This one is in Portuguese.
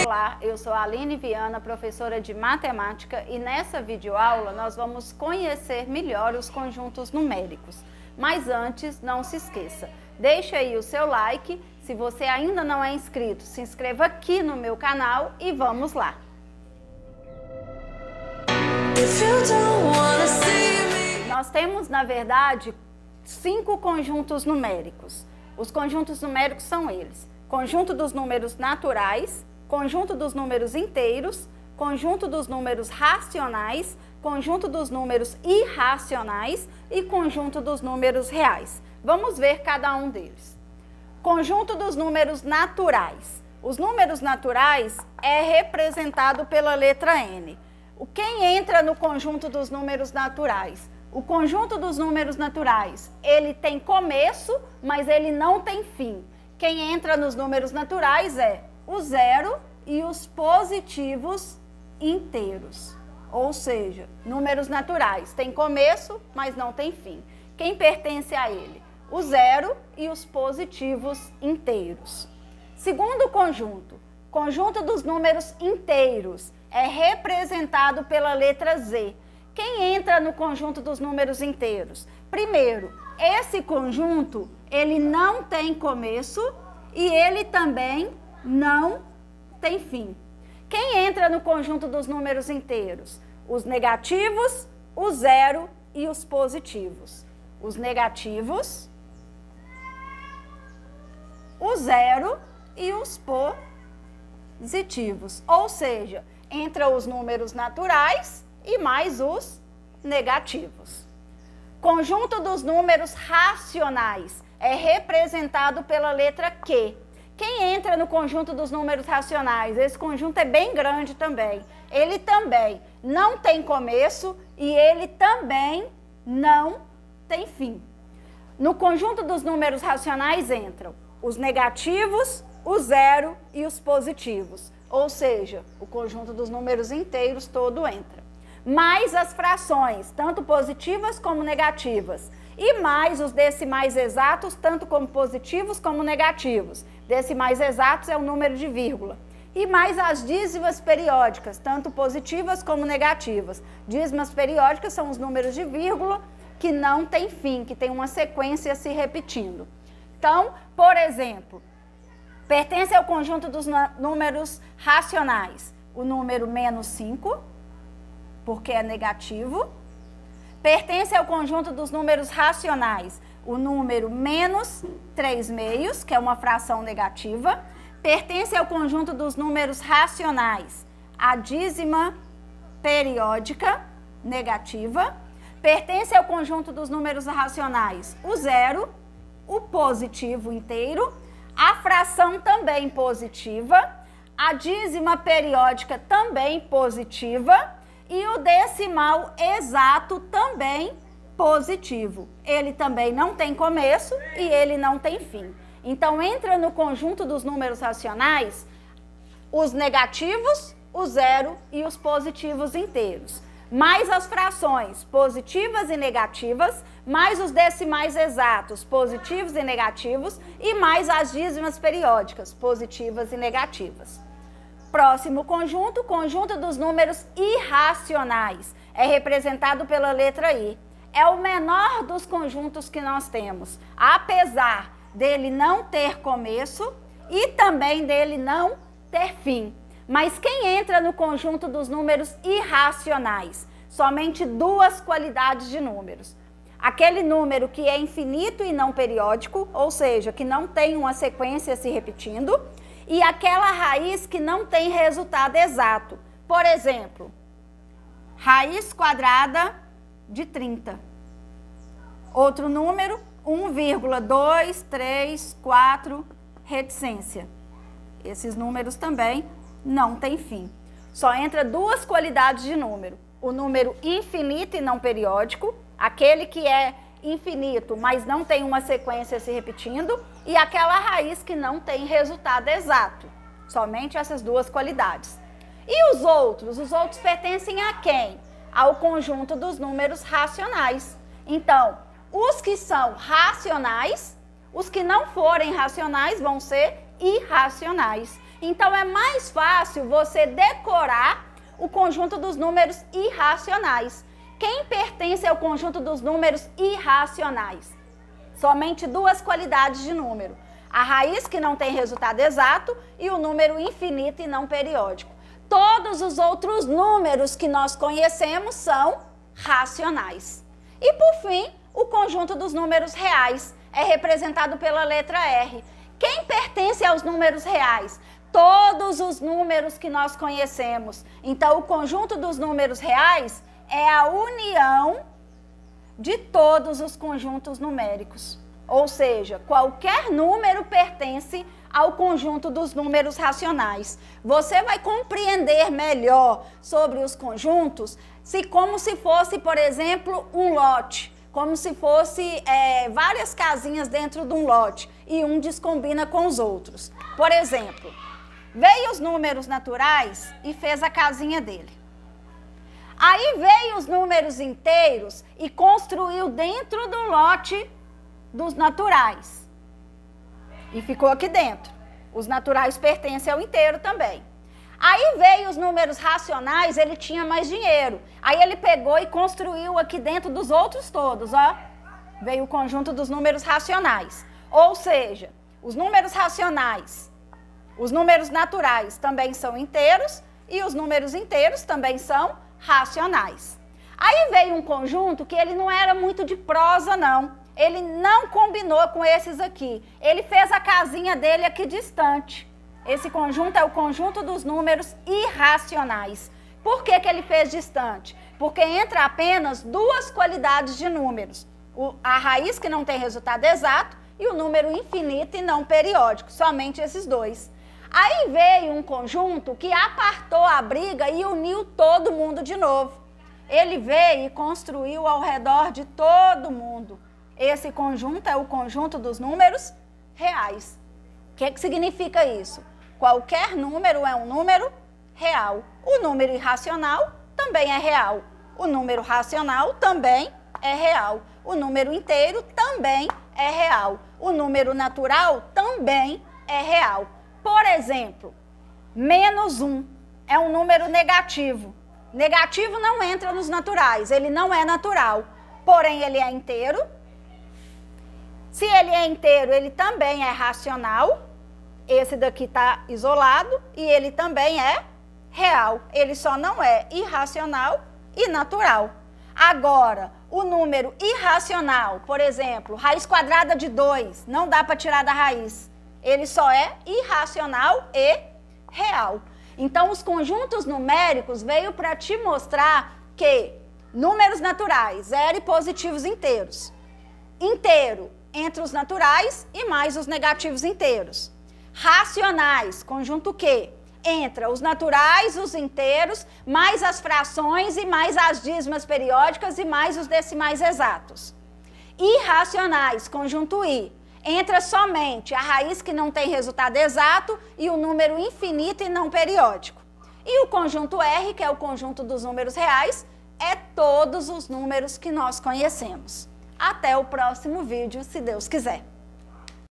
Olá, eu sou a Aline Viana, professora de matemática, e nessa videoaula nós vamos conhecer melhor os conjuntos numéricos. Mas antes, não se esqueça, deixa aí o seu like. Se você ainda não é inscrito, se inscreva aqui no meu canal e vamos lá. Nós temos, na verdade, 5 conjuntos numéricos. Os conjuntos numéricos são eles: conjunto dos números naturais, conjunto dos números inteiros, conjunto dos números racionais, conjunto dos números irracionais e conjunto dos números reais. Vamos ver cada um deles. Conjunto dos números naturais. Os números naturais é representado pela letra N. Quem entra no conjunto dos números naturais? O conjunto dos números naturais, ele tem começo, mas ele não tem fim. Quem entra nos números naturais é o zero e os positivos inteiros. Ou seja, números naturais têm começo, mas não tem fim. Quem pertence a ele? O zero e os positivos inteiros. Segundo conjunto, conjunto dos números inteiros, é representado pela letra Z. Quem entra no conjunto dos números inteiros? Primeiro, esse conjunto, ele não tem começo e ele também não tem fim. Quem entra no conjunto dos números inteiros? Os negativos, o zero e os positivos. Os negativos, o zero e os positivos. Ou seja, entra os números naturais e mais os negativos. Conjunto dos números racionais é representado pela letra Q. Quem entra no conjunto dos números racionais? Esse conjunto é bem grande também. Ele também não tem começo e ele também não tem fim. No conjunto dos números racionais entram os negativos, o zero e os positivos. Ou seja, o conjunto dos números inteiros todo entra. Mais as frações, tanto positivas como negativas. E mais os decimais exatos, tanto como positivos como negativos. Decimais exatos é o número de vírgula. E mais as dízimas periódicas, tanto positivas como negativas. Dízimas periódicas são os números de vírgula que não tem fim, que tem uma sequência se repetindo. Então, por exemplo, pertence ao conjunto dos números racionais o número menos 5, porque é negativo. Pertence ao conjunto dos números racionais o número menos 3/2, que é uma fração negativa. Pertence ao conjunto dos números racionais a dízima periódica negativa. Pertence ao conjunto dos números racionais o zero, o positivo inteiro, a fração também positiva, a dízima periódica também positiva e o decimal exato também positivo. Ele também não tem começo e ele não tem fim. Então, entra no conjunto dos números racionais os negativos, o zero e os positivos inteiros. Mais as frações positivas e negativas, mais os decimais exatos positivos e negativos e mais as dízimas periódicas positivas e negativas. Próximo conjunto, conjunto dos números irracionais, é representado pela letra I. É o menor dos conjuntos que nós temos, apesar dele não ter começo e também dele não ter fim. Mas quem entra no conjunto dos números irracionais? Somente 2 qualidades de números. Aquele número que é infinito e não periódico, ou seja, que não tem uma sequência se repetindo, e aquela raiz que não tem resultado exato. Por exemplo, raiz quadrada de 30. Outro número, 1,234 reticência. Esses números também não têm fim. Só entra 2 qualidades de número. O número infinito e não periódico, aquele que é infinito, mas não tem uma sequência se repetindo, e aquela raiz que não tem resultado exato. Somente essas 2 qualidades. E os outros? Os outros pertencem a quem? Ao conjunto dos números racionais. Então, os que são racionais, os que não forem racionais vão ser irracionais. Então, é mais fácil você decorar o conjunto dos números irracionais. Quem pertence ao conjunto dos números irracionais? Somente duas qualidades de número. A raiz que não tem resultado exato e o número infinito e não periódico. Todos os outros números que nós conhecemos são racionais. E por fim, o conjunto dos números reais é representado pela letra R. Quem pertence aos números reais? Todos os números que nós conhecemos. Então, o conjunto dos números reais é a união de todos os conjuntos numéricos. Ou seja, qualquer número pertence ao conjunto dos números racionais. Você vai compreender melhor sobre os conjuntos como se fosse, por exemplo, um lote. Como se fosse várias casinhas dentro de um lote e um descombina com os outros. Por exemplo, veio os números naturais e fez a casinha dele. Aí veio os números inteiros e construiu dentro do lote dos naturais. E ficou aqui dentro. Os naturais pertencem ao inteiro também. Aí veio os números racionais, ele tinha mais dinheiro. Aí ele pegou e construiu aqui dentro dos outros todos, ó. Veio o conjunto dos números racionais. Ou seja, os números racionais, os números naturais também são inteiros e os números inteiros também são racionais. Aí veio um conjunto que ele não era muito de prosa, não. Ele não combinou com esses aqui. Ele fez a casinha dele aqui distante. Esse conjunto é o conjunto dos números irracionais. Por que que ele fez distante? Porque entra apenas duas qualidades de números. A raiz que não tem resultado exato e o número infinito e não periódico. Somente esses dois. Aí veio um conjunto que apartou a briga e uniu todo mundo de novo. Ele veio e construiu ao redor de todo mundo. Esse conjunto é o conjunto dos números reais. O que significa isso? Qualquer número é um número real. O número irracional também é real. O número racional também é real. O número inteiro também é real. O número natural também é real. Por exemplo, -1 é um número negativo. Negativo não entra nos naturais, ele não é natural. Porém, ele é inteiro. Se ele é inteiro, ele também é racional. Esse daqui está isolado e ele também é real. Ele só não é irracional e natural. Agora, o número irracional, por exemplo, raiz quadrada de 2, não dá para tirar da raiz. Ele só é irracional e real. Então, os conjuntos numéricos veio para te mostrar que números naturais, zero e positivos inteiros. Inteiro entre os naturais e mais os negativos inteiros. Racionais, conjunto Q, entra os naturais, os inteiros, mais as frações e mais as dízimas periódicas e mais os decimais exatos. Irracionais, conjunto I, entra somente a raiz que não tem resultado exato e o número infinito e não periódico. E o conjunto R, que é o conjunto dos números reais, é todos os números que nós conhecemos. Até o próximo vídeo, se Deus quiser.